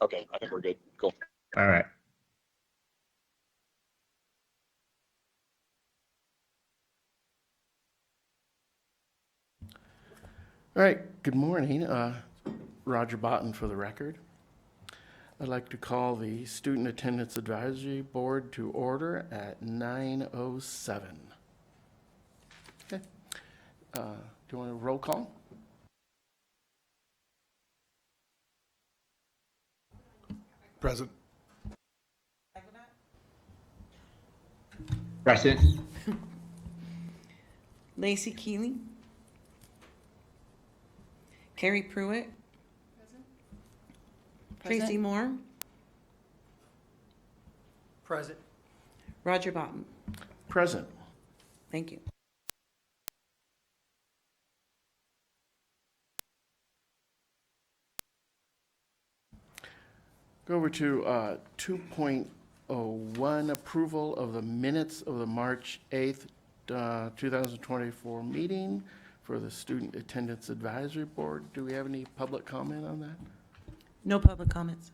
Okay, I think we're good. Cool. All right. All right, good morning. Roger Botten for the record. I'd like to call the Student Attendance Advisory Board to order at 9:07. Okay. Do you want a roll call? Present. Present. Lacey Keeling. Carrie Pruitt. Tracy Moore. Present. Roger Botten. Present. Thank you. Go over to 2.01, approval of the minutes of the March 8th, 2024 meeting for the Student Attendance Advisory Board. Do we have any public comment on that? No public comments.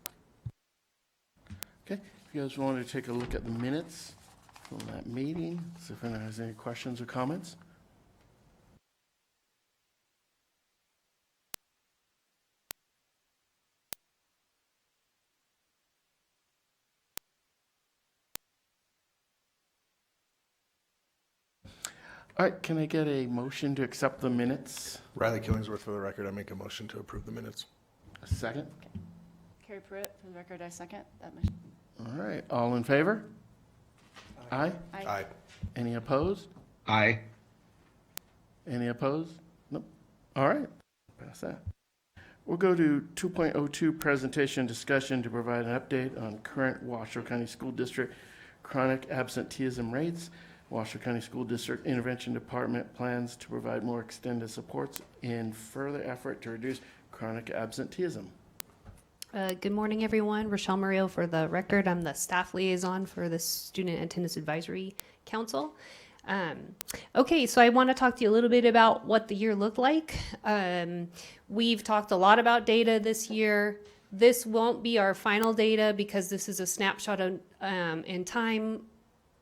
Okay, if you guys want to take a look at the minutes from that meeting, see if anyone has any questions or comments. All right, can I get a motion to accept the minutes? Riley Killingsworth for the record. I make a motion to approve the minutes. A second? Carrie Pruitt, for the record, I second that motion. All right, all in favor? Aye. Aye. Any opposed? Aye. Any opposed? Nope. All right, pass that. We'll go to 2.02, presentation discussion to provide an update on current Washoe County School District chronic absenteeism rates. Washoe County School District Intervention Department plans to provide more extended supports in further effort to reduce chronic absenteeism. Good morning, everyone. Rochelle Murillo for the record. I'm the staff liaison for the Student Attendance Advisory Council. Okay, so I want to talk to you a little bit about what the year looked like. We've talked a lot about data this year. This won't be our final data because this is a snapshot of, in time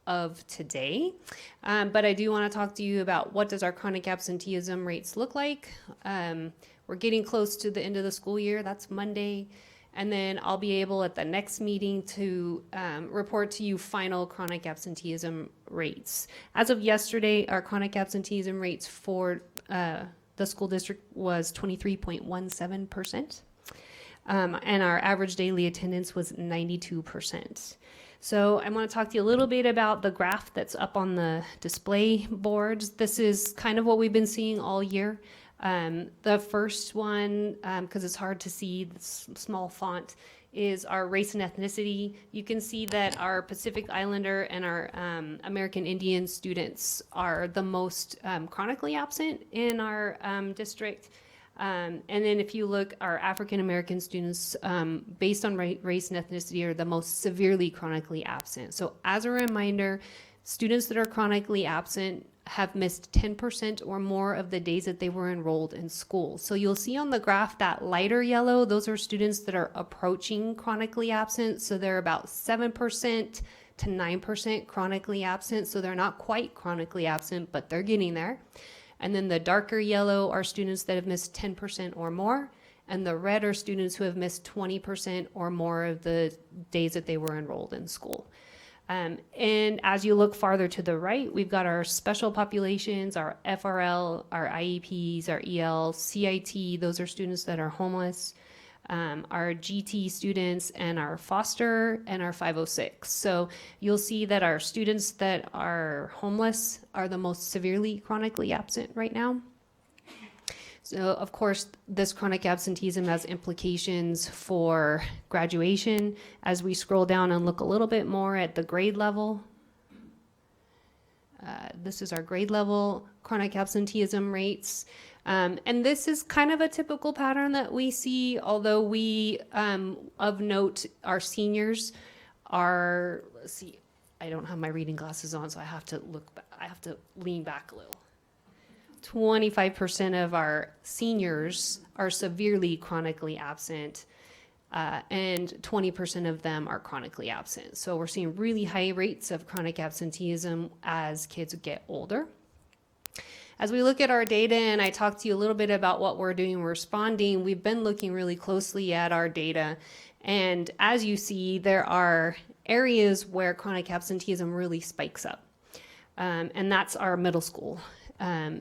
of today. But I do want to talk to you about what does our chronic absenteeism rates look like. We're getting close to the end of the school year. That's Monday. And then I'll be able at the next meeting to report to you final chronic absenteeism rates. As of yesterday, our chronic absenteeism rates for the school district was 23.17%. And our average daily attendance was 92%. So I want to talk to you a little bit about the graph that's up on the display boards. This is kind of what we've been seeing all year. The first one, because it's hard to see this small font, is our race and ethnicity. You can see that our Pacific Islander and our American Indian students are the most chronically absent in our district. And then if you look, our African American students, based on race and ethnicity, are the most severely chronically absent. So as a reminder, students that are chronically absent have missed 10% or more of the days that they were enrolled in school. So you'll see on the graph that lighter yellow, those are students that are approaching chronically absent. So they're about 7% to 9% chronically absent. So they're not quite chronically absent, but they're getting there. And then the darker yellow are students that have missed 10% or more. And the red are students who have missed 20% or more of the days that they were enrolled in school. And as you look farther to the right, we've got our special populations, our FRL, our IEPs, our EL, CIT, those are students that are homeless, our GT students, and our foster, and our 506. So you'll see that our students that are homeless are the most severely chronically absent right now. So, of course, this chronic absenteeism has implications for graduation. As we scroll down and look a little bit more at the grade level, this is our grade level chronic absenteeism rates. And this is kind of a typical pattern that we see, although we, of note, our seniors are, let's see, I don't have my reading glasses on, so I have to lean back a little. 25% of our seniors are severely chronically absent. and 20% of them are chronically absent. So we're seeing really high rates of chronic absenteeism as kids get older. As we look at our data, and I talked to you a little bit about what we're doing, we're responding, we've been looking really closely at our data. And as you see, there are areas where chronic absenteeism really spikes up. And that's our middle school.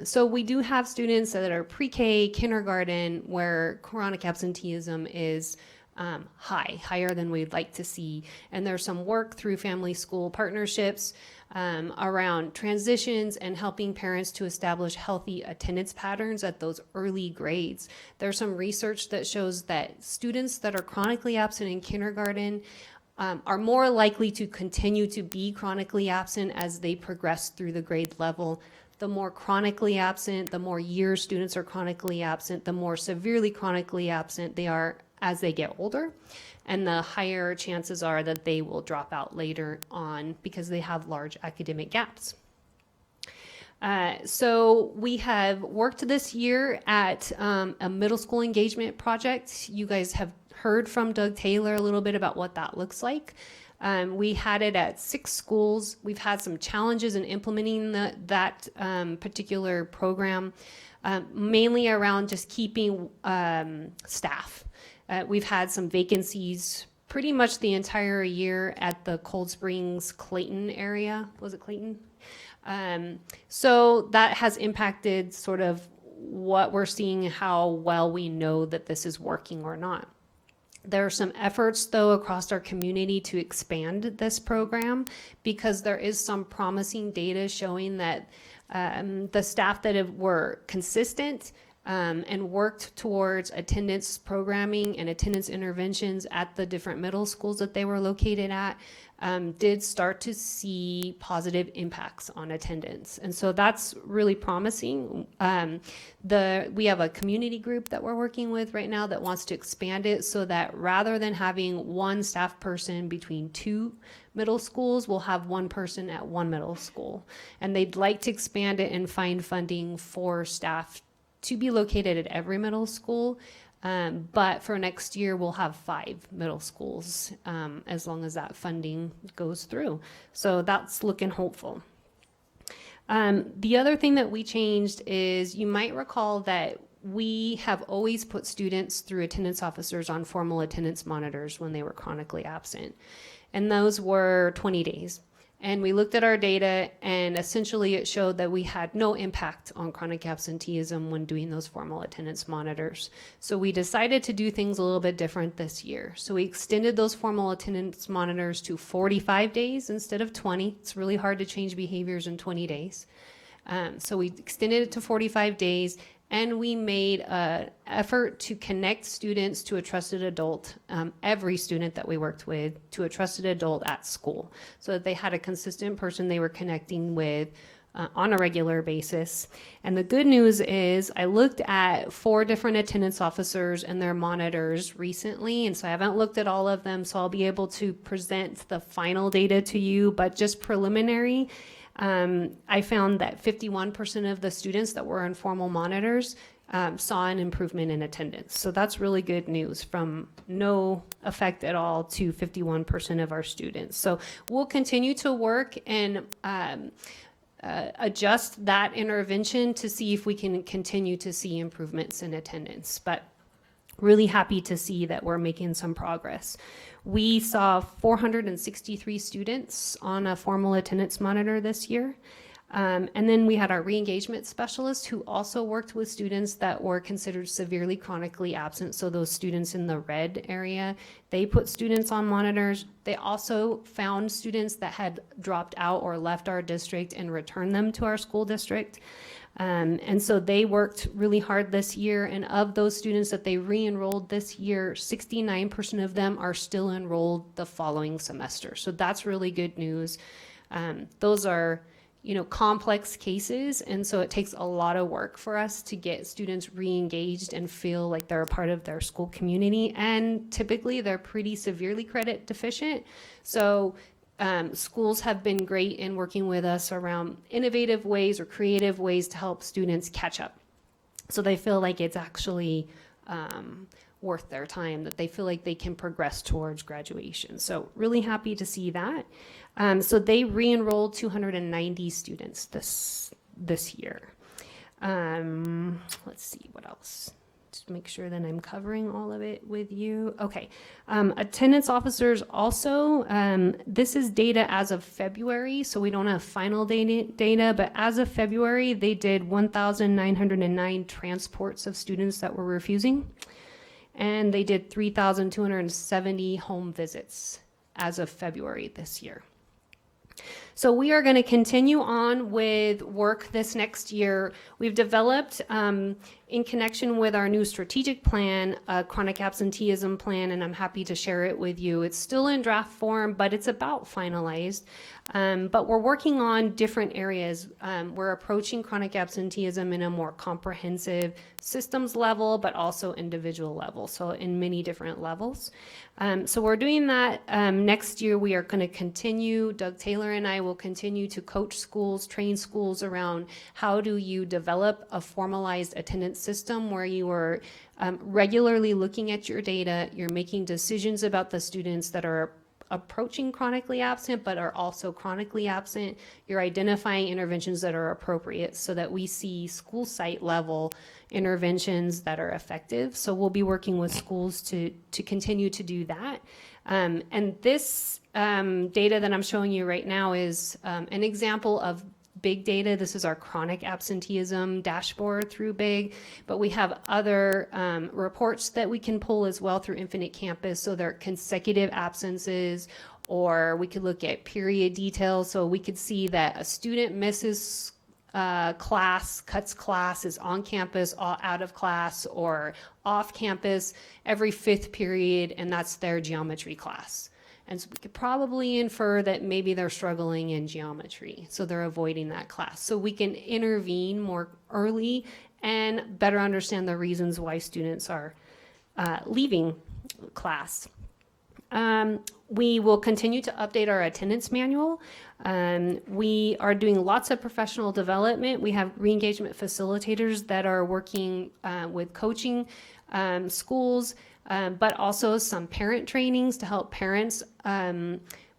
So we do have students that are pre-K, kindergarten, where chronic absenteeism is higher than we'd like to see. And there's some work through family school partnerships around transitions and helping parents to establish healthy attendance patterns at those early grades. There's some research that shows that students that are chronically absent in kindergarten are more likely to continue to be chronically absent as they progress through the grade level. The more chronically absent, the more years students are chronically absent, the more severely chronically absent they are as they get older, and the higher chances are that they will drop out later on because they have large academic gaps. So we have worked this year at a middle school engagement project. You guys have heard from Doug Taylor a little bit about what that looks like. We had it at 6 schools. We've had some challenges in implementing that particular program, mainly around just keeping staff. We've had some vacancies pretty much the entire year at the Cold Springs, Clayton area. Was it Clayton? So that has impacted sort of what we're seeing, how well we know that this is working or not. There are some efforts, though, across our community to expand this program because there is some promising data showing that the staff that were consistent and worked towards attendance programming and attendance interventions at the different middle schools that they were located at did start to see positive impacts on attendance. And so that's really promising. We have a community group that we're working with right now that wants to expand it so that rather than having one staff person between 2 middle schools, we'll have one person at 1 middle school. And they'd like to expand it and find funding for staff to be located at every middle school. But for next year, we'll have 5 middle schools as long as that funding goes through. So that's looking hopeful. The other thing that we changed is you might recall that we have always put students through attendance officers on formal attendance monitors when they were chronically absent. And those were 20 days. And we looked at our data, and essentially it showed that we had no impact on chronic absenteeism when doing those formal attendance monitors. So we decided to do things a little bit different this year. So we extended those formal attendance monitors to 45 days instead of 20. It's really hard to change behaviors in 20 days. So we extended it to 45 days, and we made an effort to connect students to a trusted adult, every student that we worked with, to a trusted adult at school, so that they had a consistent person they were connecting with on a regular basis. And the good news is I looked at 4 different attendance officers and their monitors recently, and so I haven't looked at all of them, so I'll be able to present the final data to you, but just preliminary. I found that 51% of the students that were on formal monitors saw an improvement in attendance. So that's really good news, from no effect at all to 51% of our students. So we'll continue to work and adjust that intervention to see if we can continue to see improvements in attendance. But really happy to see that we're making some progress. We saw 463 students on a formal attendance monitor this year. And then we had our re-engagement specialist who also worked with students that were considered severely chronically absent. So those students in the red area, they put students on monitors. They also found students that had dropped out or left our district and returned them to our school district. And so they worked really hard this year, and of those students that they re-enrolled this year, 69% of them are still enrolled the following semester. So that's really good news. Those are, complex cases, and so it takes a lot of work for us to get students re-engaged and feel like they're a part of their school community, and typically they're pretty severely credit deficient. So schools have been great in working with us around innovative ways or creative ways to help students catch up. So they feel like it's actually worth their time, that they feel like they can progress towards graduation. So really happy to see that. So they re-enrolled 290 students this year. Let's see what else. Just make sure that I'm covering all of it with you. Okay. Attendance officers also, this is data as of February, so we don't have final data, but as of February, they did 1,909 transports of students that were refusing, and they did 3,270 home visits as of February this year. So we are going to continue on with work this next year. We've developed, in connection with our new strategic plan, a chronic absenteeism plan, and I'm happy to share it with you. It's still in draft form, but it's about finalized. But we're working on different areas. We're approaching chronic absenteeism in a more comprehensive systems level, but also individual level, so in many different levels. So we're doing that. Next year, we are going to continue. Doug Taylor and I will continue to coach schools, train schools around how do you develop a formalized attendance system where you are regularly looking at your data, you're making decisions about the students that are approaching chronically absent but are also chronically absent. You're identifying interventions that are appropriate so that we see school site level interventions that are effective. So we'll be working with schools to continue to do that. And this data that I'm showing you right now is an example of big data. This is our chronic absenteeism dashboard through big, but we have other reports that we can pull as well through Infinite Campus. So there are consecutive absences, or we could look at period details. So we could see that a student misses class, cuts class, is on campus, out of class, or off campus every 5th period, and that's their geometry class. And so we could probably infer that maybe they're struggling in geometry, so they're avoiding that class. So we can intervene more early and better understand the reasons why students are leaving class. We will continue to update our attendance manual. We are doing lots of professional development. We have re-engagement facilitators that are working with coaching schools, but also some parent trainings to help parents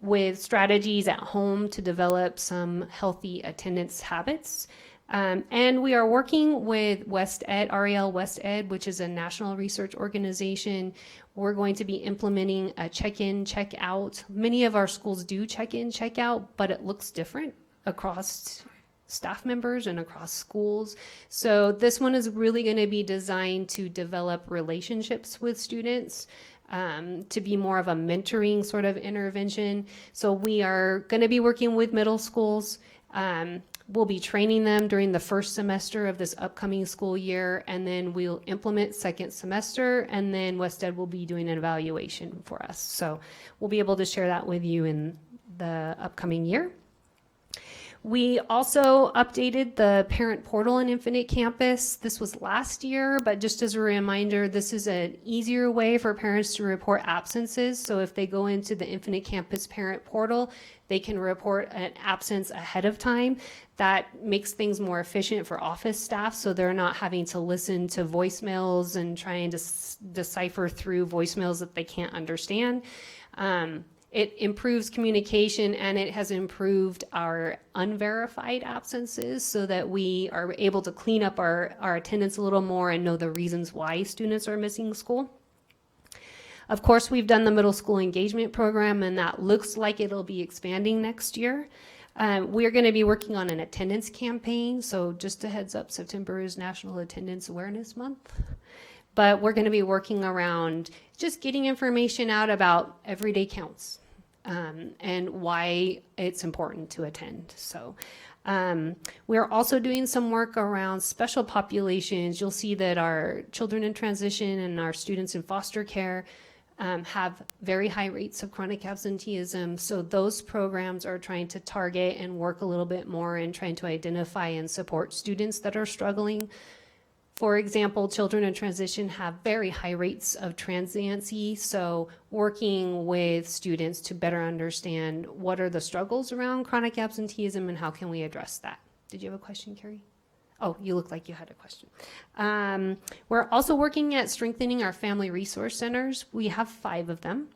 with strategies at home to develop some healthy attendance habits. And we are working with WestEd, REL WestEd, which is a national research organization. We're going to be implementing a check-in, check-out. Many of our schools do check-in, check-out, but it looks different across staff members and across schools. So this one is really going to be designed to develop relationships with students, to be more of a mentoring sort of intervention. So we are going to be working with middle schools. We'll be training them during the first semester of this upcoming school year, and then we'll implement second semester, and then WestEd will be doing an evaluation for us. So we'll be able to share that with you in the upcoming year. We also updated the parent portal in Infinite Campus. This was last year, but just as a reminder, this is an easier way for parents to report absences. So if they go into the Infinite Campus parent portal, they can report an absence ahead of time. That makes things more efficient for office staff, so they're not having to listen to voicemails and trying to decipher through voicemails that they can't understand. It improves communication, and it has improved our unverified absences so that we are able to clean up our attendance a little more and know the reasons why students are missing school. Of course, we've done the middle school engagement program, and that looks like it'll be expanding next year. We're going to be working on an attendance campaign. So just a heads up, September is National Attendance Awareness Month. But we're going to be working around just getting information out about everyday counts. And why it's important to attend. So we're also doing some work around special populations. You'll see that our children in transition and our students in foster care have very high rates of chronic absenteeism. So those programs are trying to target and work a little bit more and trying to identify and support students that are struggling. For example, children in transition have very high rates of transiency, so working with students to better understand what are the struggles around chronic absenteeism and how can we address that. Did you have a question, Carrie? Oh, you look like you had a question. We're also working at strengthening our family resource centers. We have 5 of them.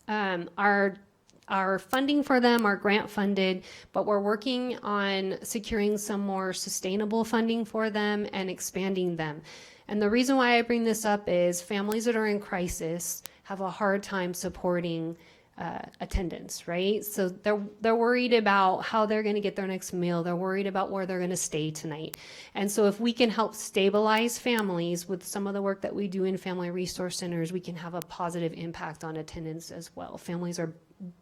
Our funding for them are grant funded, but we're working on securing some more sustainable funding for them and expanding them. And the reason why I bring this up is families that are in crisis have a hard time supporting attendance, right? So they're worried about how they're going to get their next meal. They're worried about where they're going to stay tonight. And so if we can help stabilize families with some of the work that we do in family resource centers, we can have a positive impact on attendance as well. Families are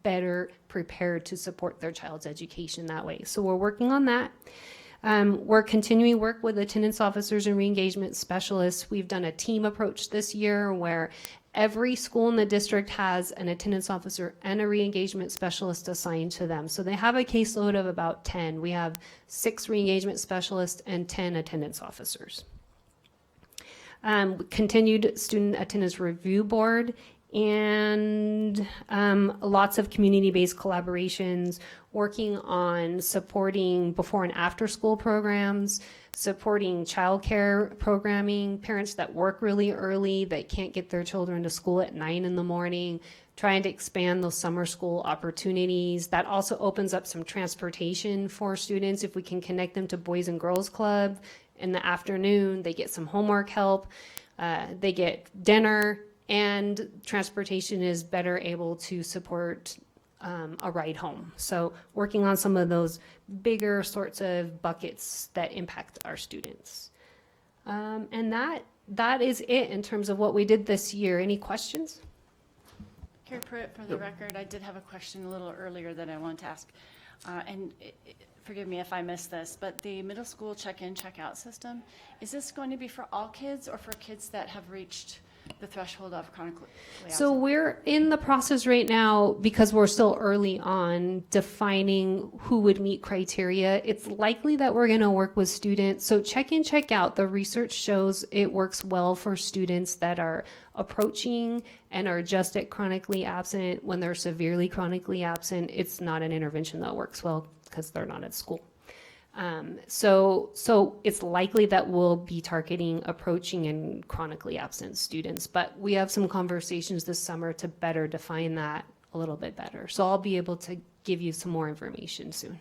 better prepared to support their child's education that way. So we're working on that. We're continuing work with attendance officers and re-engagement specialists. We've done a team approach this year where every school in the district has an attendance officer and a re-engagement specialist assigned to them. So they have a caseload of about 10. We have 6 re-engagement specialists and 10 attendance officers. Continued student attendance review board and lots of community-based collaborations, working on supporting before and after school programs, supporting childcare programming, parents that work really early that can't get their children to school at 9 in the morning, trying to expand those summer school opportunities. That also opens up some transportation for students. If we can connect them to Boys and Girls Club in the afternoon, they get some homework help, they get dinner, and transportation is better able to support a ride home. So working on some of those bigger sorts of buckets that impact our students. And that is it in terms of what we did this year. Any questions? Carrie Pruitt, for the record, I did have a question a little earlier that I wanted to ask. Forgive me if I missed this, but the middle school check-in, check-out system, is this going to be for all kids or for kids that have reached the threshold of chronically absent? So we're in the process right now, because we're still early on, defining who would meet criteria. It's likely that we're going to work with students. So check in, check out, the research shows it works well for students that are approaching and are just at chronically absent. When they're severely chronically absent, it's not an intervention that works well because they're not at school. So it's likely that we'll be targeting approaching and chronically absent students, but we have some conversations this summer to better define that a little bit better. So I'll be able to give you some more information soon.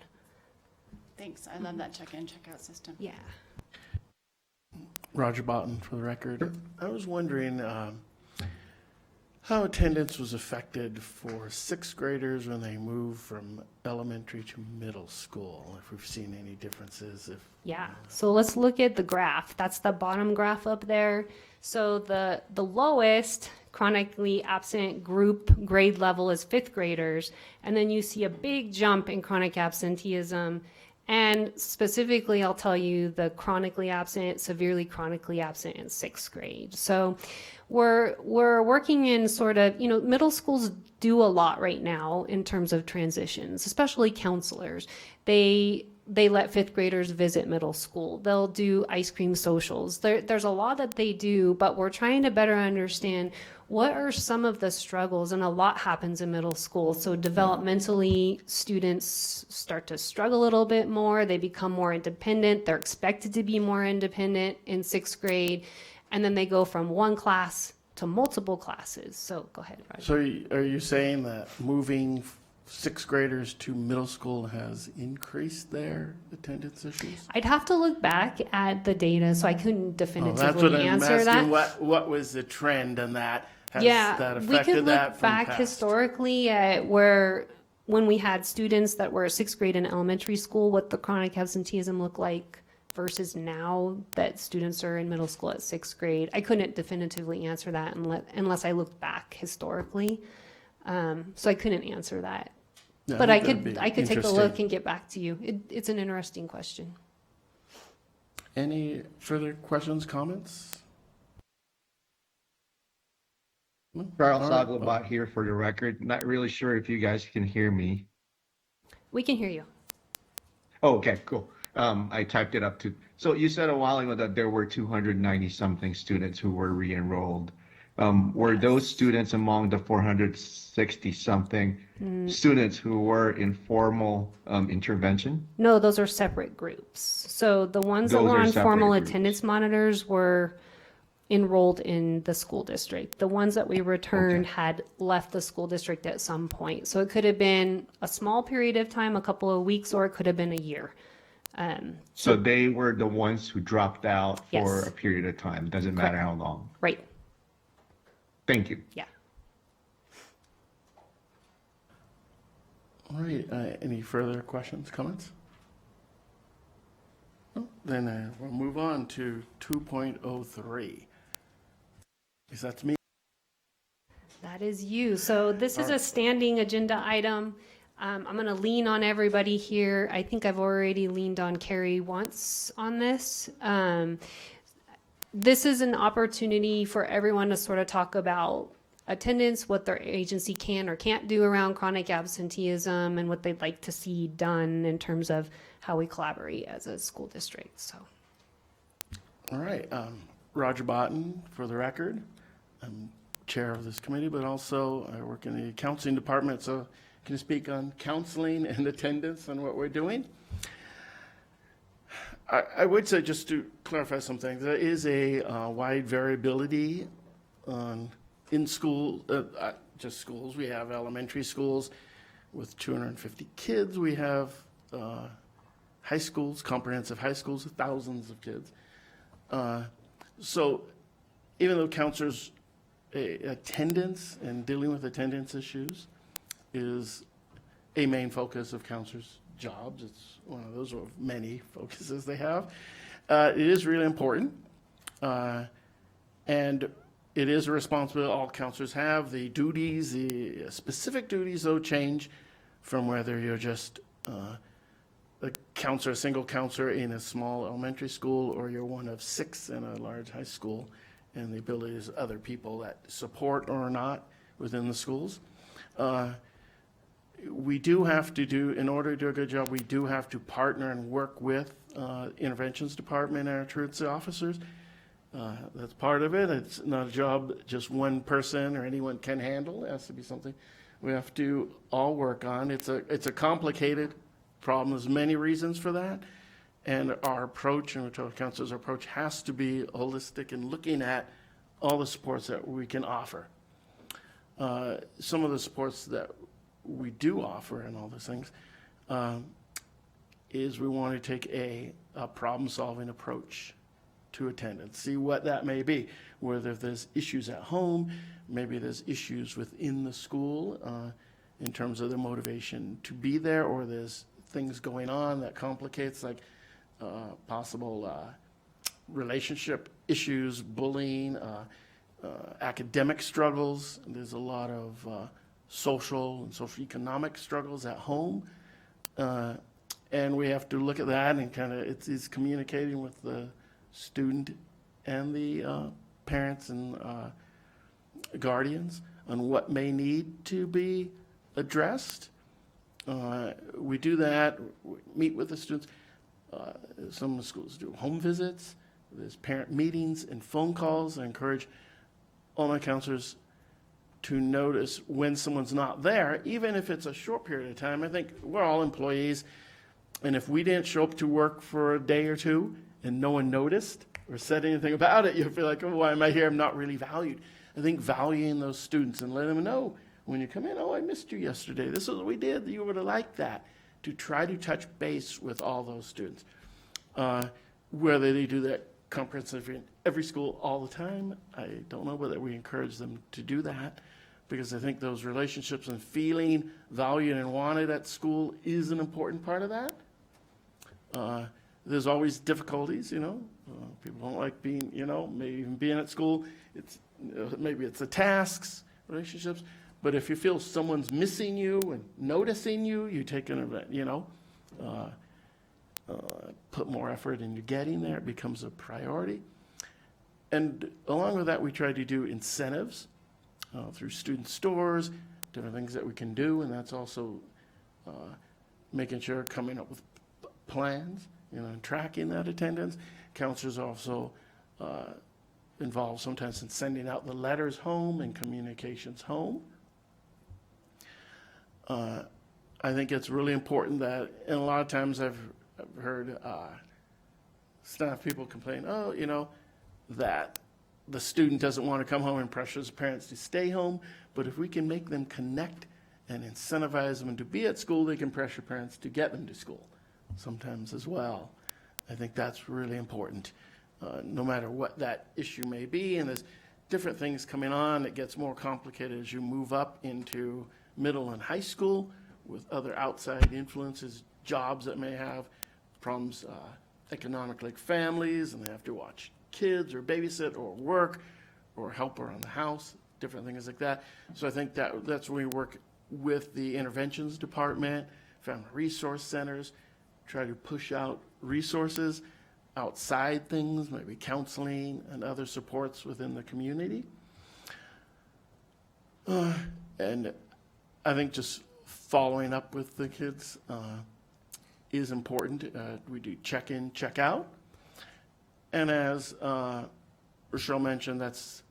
Thanks. I love that check-in, check-out system. Yeah. Roger Botton, for the record. I was wondering how attendance was affected for 6th graders when they moved from elementary to middle school, if we've seen any differences. Yeah, so let's look at the graph. That's the bottom graph up there. So the lowest chronically absent group grade level is 5th graders, and then you see a big jump in chronic absenteeism. And specifically, I'll tell you the chronically absent, severely chronically absent in 6th grade. So we're working in sort of, middle schools do a lot right now in terms of transitions, especially counselors. They let 5th graders visit middle school. They'll do ice cream socials. There's a lot that they do, but we're trying to better understand what are some of the struggles, and a lot happens in middle school. So developmentally, students start to struggle a little bit more. They become more independent. They're expected to be more independent in 6th grade. And then they go from one class to multiple classes. So go ahead, Roger. So are you saying that moving 6th graders to middle school has increased their attendance issues? I'd have to look back at the data, so I couldn't That's what definitively I'm answer that. asking. What was the trend in that? Has Yeah, that we affected could that look from back past? historically at when we had students that were 6th grade in elementary school, what the chronic absenteeism looked like versus now that students are in middle school at 6th grade. I couldn't definitively answer that unless I looked back historically. So I couldn't answer that. Yeah, But I that'd could be take a interesting. look and get back to you. It's an interesting question. Any further questions, comments? No? Charles All right. Saglabot here for the record. Not really sure if you guys can hear me. We can hear you. Oh, okay, cool. I typed it up too. So you said a while ago that there were 290 something students who were re-enrolled. were Yes. those students among the 460 something students who were in formal intervention? No, those are separate groups. So the ones that Those were are on formal separate groups. attendance monitors were enrolled in the school district. The ones that we returned Okay. had left the school district at some point. So it could have been a small period of time, a couple of weeks, or it could have been a year. So they were the ones who dropped out for Yes. a period of time. Doesn't Correct. matter how long. Right. Thank you. Yeah. All right, any further questions, comments? No? Then we'll move on to 2.03. Is that me? That is you. So this is a standing agenda item. I'm going to lean on everybody here. I think I've already leaned on Carrie once on this. This is an opportunity for everyone to sort of talk about attendance, what their agency can or can't do around chronic absenteeism, and what they'd like to see done in terms of how we collaborate as a school district. So, All right, Roger Botten, for the record. I'm chair of this committee, but also I work in the counseling department, so can you speak on counseling and attendance and what we're doing? I would say, just to clarify something, there is a wide variability in school, just schools. We have elementary schools with 250 kids. We have high schools, comprehensive high schools with thousands of kids. So even though counselors' attendance and dealing with attendance issues is a main focus of counselors' jobs, it's one of those of many focuses they have, it is really important. And it is a responsibility all counselors have. The duties, the specific duties, though, change from whether you're just a counselor, a single counselor in a small elementary school, or you're one of 6 in a large high school, and the abilities of other people that support or not within the schools. We do have to do, in order to do a good job, we do have to partner and work with interventions department and our truancy officers. That's part of it. It's not a job just one person or anyone can handle. It has to be something we have to all work on. It's a complicated problem. There's many reasons for that. And our approach, and our counselor's approach, has to be holistic in looking at all the supports that we can offer. Some of the supports that we do offer and all those things is we want to take a problem-solving approach to attendance, see what that may be, whether there's issues at home, maybe there's issues within the school in terms of the motivation to be there, or there's things going on that complicates, like possible relationship issues, bullying, academic struggles. There's a lot of social and socioeconomic struggles at home. And we have to look at that and kind of, it's communicating with the student and the parents and guardians on what may need to be addressed. We do that, we meet with the students. Some of the schools do home visits, there's parent meetings and phone calls. I encourage all my counselors to notice when someone's not there, even if it's a short period of time. I think we're all employees, and if we didn't show up to work for a day or two and no one noticed or said anything about it, you'll feel like, oh, why am I here? I'm not really valued. I think valuing those students and letting them know when you come in, oh, I missed you yesterday. This is what we did. You would have liked that. To try to touch base with all those students. Whether they do that comprehensively in every school all the time, I don't know, whether we encourage them to do that, because I think those relationships and feeling valued and wanted at school is an important part of that. There's always difficulties, people don't like being, maybe even being at school. It's maybe it's the tasks, relationships, but if you feel someone's missing you and noticing you, you take an event, put more effort into getting there. It becomes a priority. And along with that, we try to do incentives through student stores, different things that we can do, and that's also making sure, coming up with plans, and tracking that attendance. Counselors also involved sometimes in sending out the letters home and communications home. I think it's really important that, and a lot of times I've heard staff people complain, oh, you know, that the student doesn't want to come home and pressures parents to stay home. But if we can make them connect and incentivize them to be at school, they can pressure parents to get them to school sometimes as well. I think that's really important, no matter what that issue may be. And there's different things coming on. It gets more complicated as you move up into middle and high school with other outside influences, jobs that may have problems economically, like families, and they have to watch kids or babysit or work or help around the house, different things like that. So I think that's where we work with the interventions department, family resource centers, try to push out resources outside things, maybe counseling and other supports within the community. And I think just following up with the kids is important. We do check-in, check-out. And as Rochelle mentioned, there's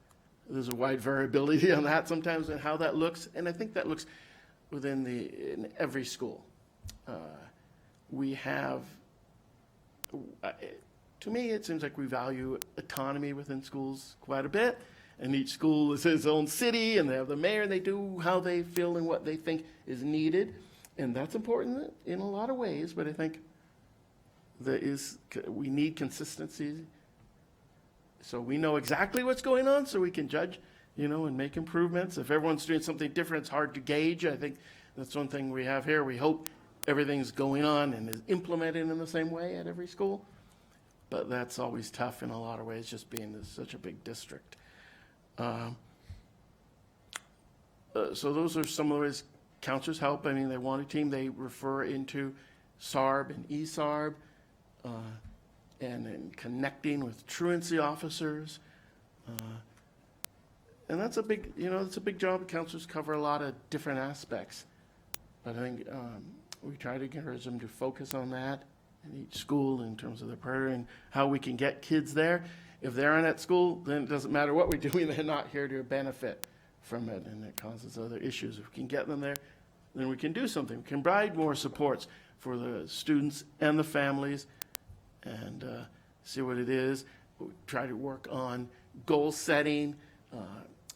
a wide variability on that sometimes and how that looks. And I think that looks in every school. We have, to me, it seems like we value autonomy within schools quite a bit. And each school is its own city, and they have the mayor, and they do how they feel and what they think is needed. And that's important in a lot of ways, but I think we need consistency. So we know exactly what's going on, so we can judge, and make improvements. If everyone's doing something different, it's hard to gauge. I think that's one thing we have here. We hope everything's going on and is implemented in the same way at every school. But that's always tough in a lot of ways, just being such a big district. So those are some of the ways counselors help. I mean, they want a team. They refer into SARB and ESARB, and in connecting with truancy officers. And that's a big, it's a big job. Counselors cover a lot of different aspects. But I think we try to encourage them to focus on that in each school in terms of their priority and how we can get kids there. If they're not at school, then it doesn't matter what we're doing. They're not here to benefit from it, and it causes other issues. If we can get them there, then we can do something. We can provide more supports for the students and the families and see what it is. We try to work on goal setting,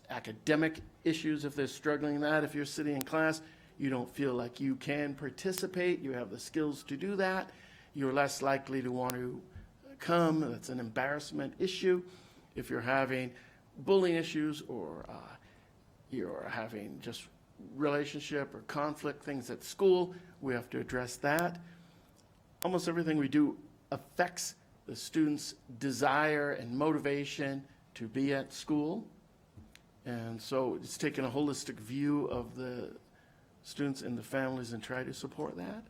academic issues if they're struggling that. If you're sitting in class, you don't feel like you can participate, you have the skills to do that, you're less likely to want to come. That's an embarrassment issue. If you're having bullying issues or you're having just relationship or conflict things at school, we have to address that. Almost everything we do affects the students' desire and motivation to be at school. And so it's taking a holistic view of the students and the families and try to support that.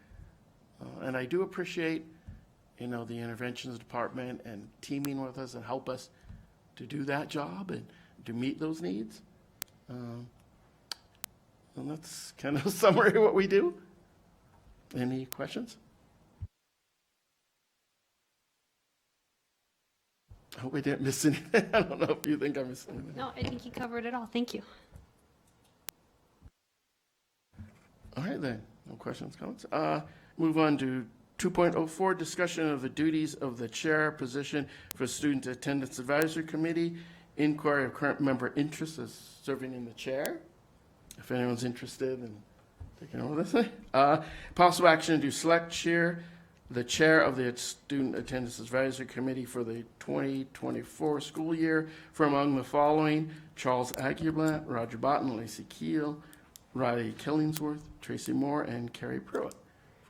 And I do appreciate the interventions department and teaming with us and help us to do that job and to meet those needs. And that's kind of a summary of what we do. Any questions? I hope I didn't miss anything. I don't know if you think I missed anything. No, I think you covered it all. Thank you. All right then, no questions, comments. Move on to 2.04, discussion of the duties of the chair position for Student Attendance Advisory Committee, inquiry of current member interest as serving in the chair. If anyone's interested in taking over this thing. Possible action to select the chair of the Student Attendance Advisory Committee for the 2024 school year from among the following: Charles Aguilar, Roger Botten, Lacey Keel, Riley Killingsworth, Tracy Moore, and Carrie Pruitt.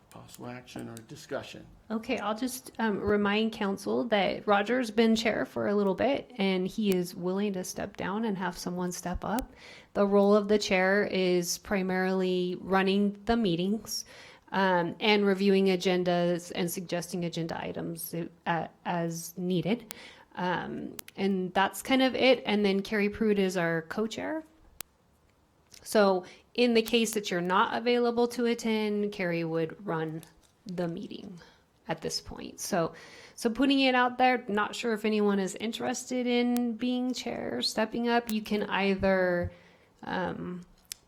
Possible action or discussion. Okay, I'll just remind council that Roger's been chair for a little bit and he is willing to step down and have someone step up. The role of the chair is primarily running the meetings and reviewing agendas and suggesting agenda items as needed. And that's kind of it. And then Carrie Pruitt is our co-chair. So in the case that you're not available to attend, Carrie would run the meeting. at this point. So putting it out there, not sure if anyone is interested in being chair, stepping up. You can either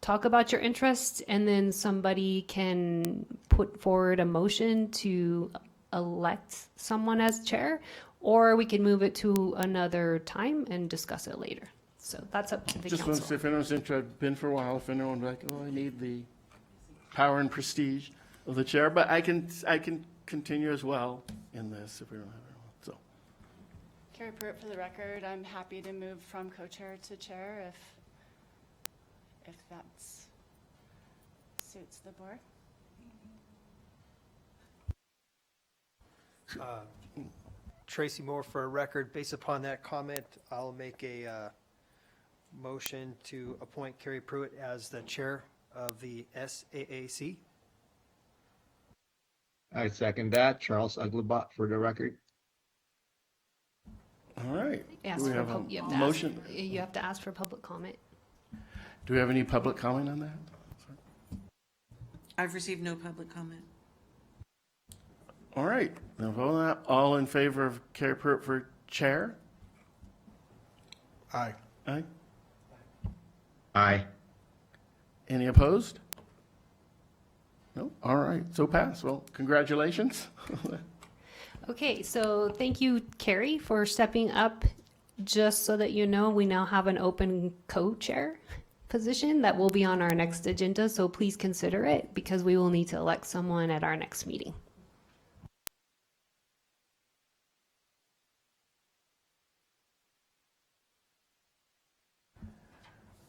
talk about your interests and then somebody can put forward a motion to elect someone as chair, or we can move it to another time and discuss it later. So that's up to the Just want to council. see if anyone's interested, been for a while, if anyone's like, oh, I need the power and prestige of the chair, but I can continue as well in this if we don't have everyone, so. Carrie Pruitt, for the record, I'm happy to move from co-chair to chair if that suits the board. Tracy Moore, for a record, based upon that comment, I'll make a motion to appoint Carrie Pruitt as the chair of the SAAC. I second that. Charles Uglebot for the record. All right. Ask Do we for have a you have to motion? you have to ask for public comment. Do we have any public comment on that? I've received no public comment. All right, then vote on that. All in favor of Carrie Pruitt for chair? Aye. Aye. Aye. Any opposed? No? All right, so pass. Well, congratulations. Okay, so thank you, Carrie, for stepping up. Just so that you know, we now have an open co-chair position that will be on our next agenda, so please consider it because we will need to elect someone at our next meeting.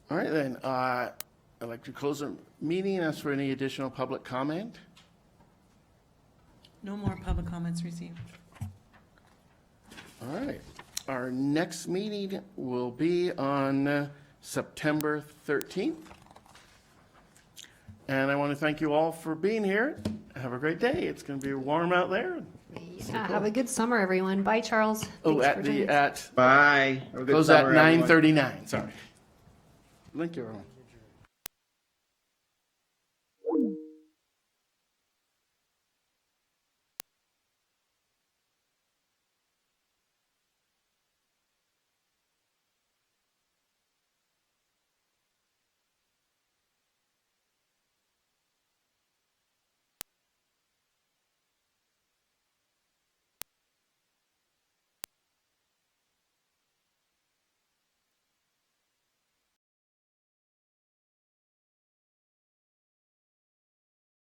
All right, then, I'd like to close the meeting and ask for any additional public comment. No more public comments received. All right, our next meeting will be on September 13th. And I want to thank you all for being here. Have a great day. It's going to be warm out there. Yeah, have a good summer, everyone. Bye, Charles. Oh, Thanks for joining us. at Bye. Have a good close at summer, everyone. 9:39, sorry. Thank you, everyone.